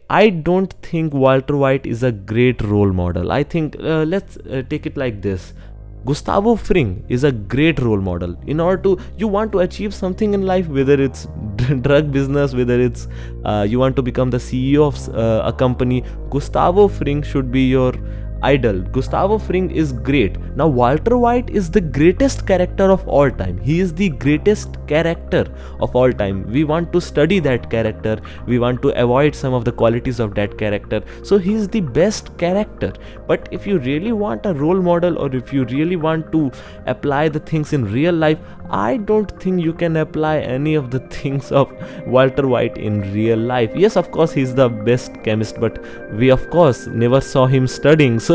I don't think Walter White is a great role model. I think let's take it like this. Gustavo Fring is a great role model. In order to, you want to achieve something in life, whether it's drug business, whether it's you want to become the CEO of a company, Gustavo Fring should be your idol. Gustavo Fring is great. Now Walter White is the greatest character of all time. He is the greatest character of all time. We want to study that character. We want to avoid some of the qualities of that character. So he is the best character. But if you really want a role model, or if you really want to apply the things in real life, I don't think you can apply any of the things of Walter White in real life. Yes, of course, he's the best chemist, but we, of course, never saw him studying. So,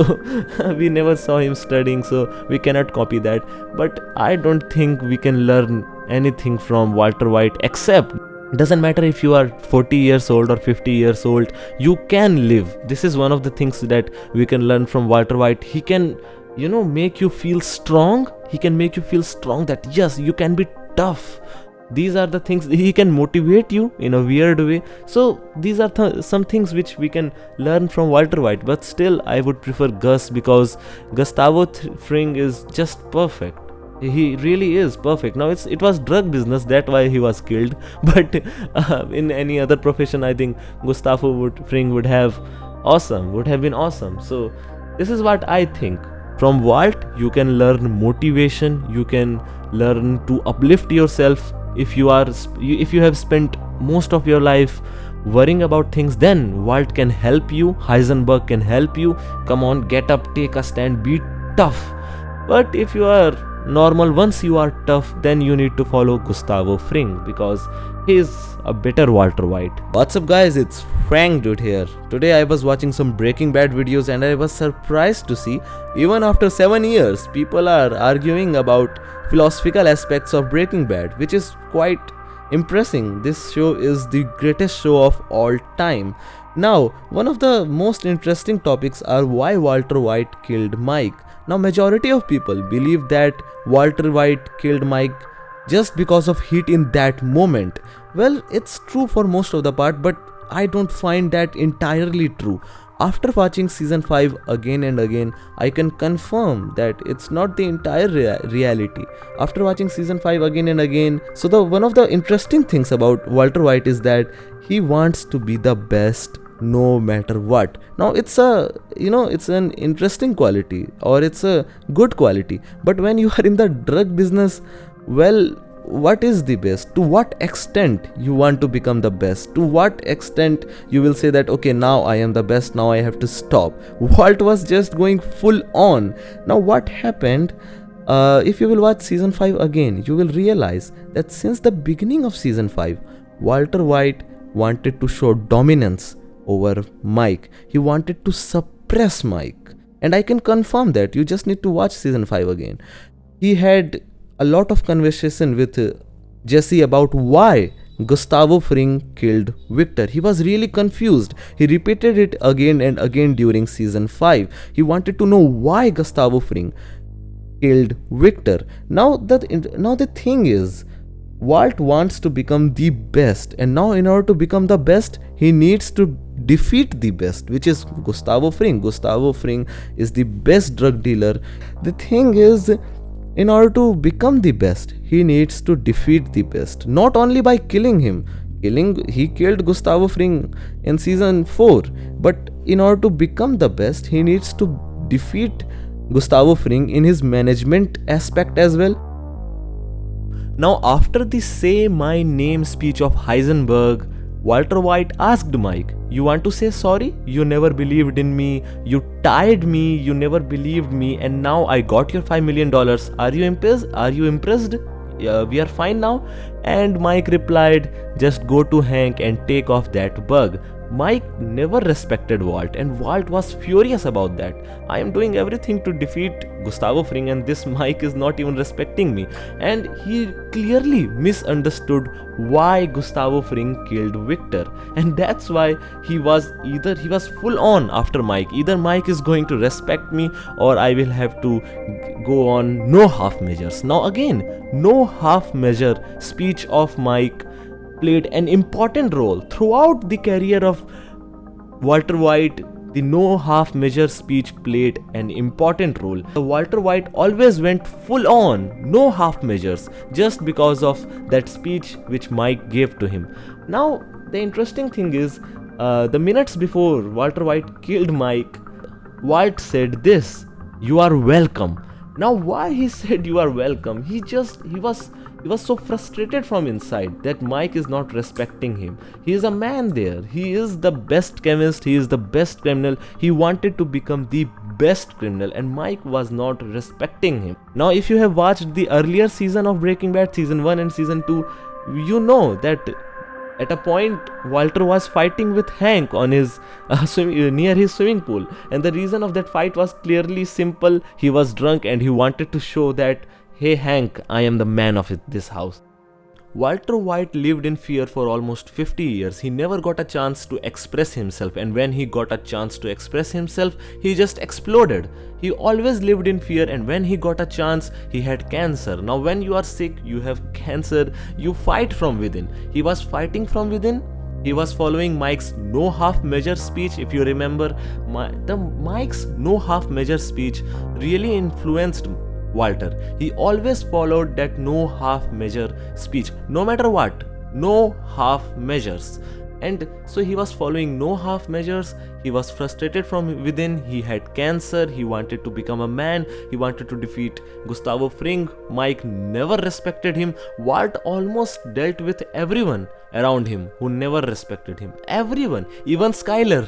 we never saw him studying, so we cannot copy that. But I don't think we can learn anything from Walter White, except doesn't matter if you are 40 years old or 50 years old, you can live. This is one of the things that we can learn from Walter White. He can, make you feel strong. He can make you feel strong that yes, you can be tough. These are the things. He can motivate you in a weird way. So these are some things which we can learn from Walter White. But still, I would prefer Gus, because Gustavo Fring is just perfect. He really is perfect. Now it was drug business, that's why he was killed. But in any other profession, I think Gustavo Fring would have been awesome. So this is what I think. From Walt, you can learn motivation. You can learn to uplift yourself. If you have spent most of your life worrying about things, then Walt can help you. Heisenberg can help you. Come on, get up, take a stand, be tough. But if you are normal, once you are tough, then you need to follow Gustavo Fring, because he is a better Walter White. What's up guys, it's Frank Dude here. Today I was watching some Breaking Bad videos and I was surprised to see, even after 7 years, people are arguing about philosophical aspects of Breaking Bad, which is quite impressive. This show is the greatest show of all time. Now, one of the most interesting topics are why Walter White killed Mike. Now, majority of people believe that Walter White killed Mike just because of heat in that moment. Well, it's true for most of the part, but I don't find that entirely true. After watching season 5 again and again, I can confirm that it's not the entire reality. After watching season 5 again and again, so one of the interesting things about Walter White is that he wants to be the best no matter what. Now it's an interesting quality, or it's a good quality, but when you are in the drug business, well, what is the best? To what extent you want to become the best? To what extent you will say that okay, now I am the best, now I have to stop? Walt was just going full on. Now what happened? If you will watch season 5 again, you will realize that since the beginning of season 5, Walter White wanted to show dominance over Mike. He wanted to suppress Mike. And I can confirm that. You just need to watch season 5 again. He had a lot of conversation with Jesse about why Gustavo Fring killed Victor. He was really confused. He repeated it again and again during season 5. He wanted to know why Gustavo Fring killed Victor. Now the thing is, Walt wants to become the best, and now in order to become the best, he needs to defeat the best, which is Gustavo Fring. Gustavo Fring is the best drug dealer. The thing is, in order to become the best, he needs to defeat the best, not only by killing him. He killed Gustavo Fring in season 4, but in order to become the best, he needs to defeat Gustavo Fring in his management aspect as well. Now, after the "Say My Name" speech of Heisenberg, Walter White asked Mike, "You want to say sorry? You never believed in me, you tired me, you never believed me, and now I got your $5 million. Are you impressed? We are fine now?" And Mike replied, "Just go to Hank and take off that bug." Mike never respected Walt, and Walt was furious about that. I am doing everything to defeat Gustavo Fring, and this Mike is not even respecting me. And he clearly misunderstood why Gustavo Fring killed Victor, and that's why he was full on after Mike. Either Mike is going to respect me, or I will have to go on no half measures. Now again, no half measure speech of Mike played an important role throughout the career of Walter White, the no half measure speech played an important role. Walter White always went full on, no half measures, just because of that speech which Mike gave to him. Now, the interesting thing is, the minutes before Walter White killed Mike, Walt said this: "You are welcome." Now, why he said "you are welcome"? He was so frustrated from inside that Mike is not respecting him. He is a man there. He is the best chemist. He is the best criminal. He wanted to become the best criminal, and Mike was not respecting him. Now, if you have watched the earlier season of Breaking Bad, season 1 and season 2, you know that at a point, Walter was fighting with Hank on his near his swimming pool, and the reason of that fight was clearly simple. He was drunk and he wanted to show that, "Hey Hank, I am the man of this house." Walter White lived in fear for almost 50 years. He never got a chance to express himself, and when he got a chance to express himself, he just exploded. He always lived in fear, and when he got a chance, he had cancer. Now, when you are sick, you have cancer, you fight from within. He was fighting from within. He was following Mike's no half measure speech. If you remember, Mike's no half measure speech really influenced Walter. He always followed that no half measure speech, no matter what, no half measures. And so he was following no half measures. He was frustrated from within. He had cancer. He wanted to become a man. He wanted to defeat Gustavo Fring. Mike never respected him. Walt almost dealt with everyone around him who never respected him. Everyone, even Skyler.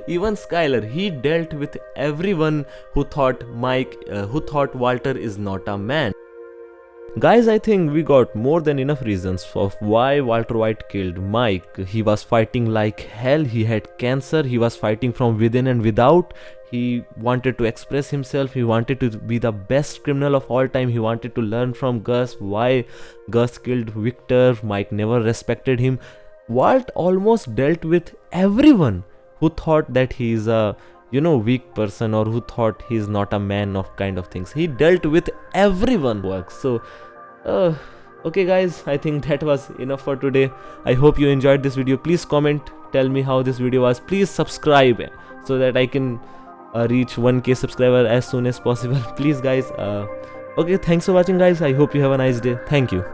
Even Skyler, he dealt with everyone who thought Walter is not a man. Guys, I think we got more than enough reasons of why Walter White killed Mike. He was fighting like hell, he had cancer, he was fighting from within and without. He wanted to express himself, he wanted to be the best criminal of all time, he wanted to learn from Gus why Gus killed Victor. Mike never respected him. Walt almost dealt with everyone who thought that he is a weak person, or who thought he's not a man of kind of things. He dealt with everyone. So okay guys, I think that was enough for today. I hope you enjoyed this video. Please comment, tell me how this video was. Please subscribe so that I can reach 1k subscriber as soon as possible. Please guys. Okay, thanks for watching guys. I hope you have a nice day. Thank you.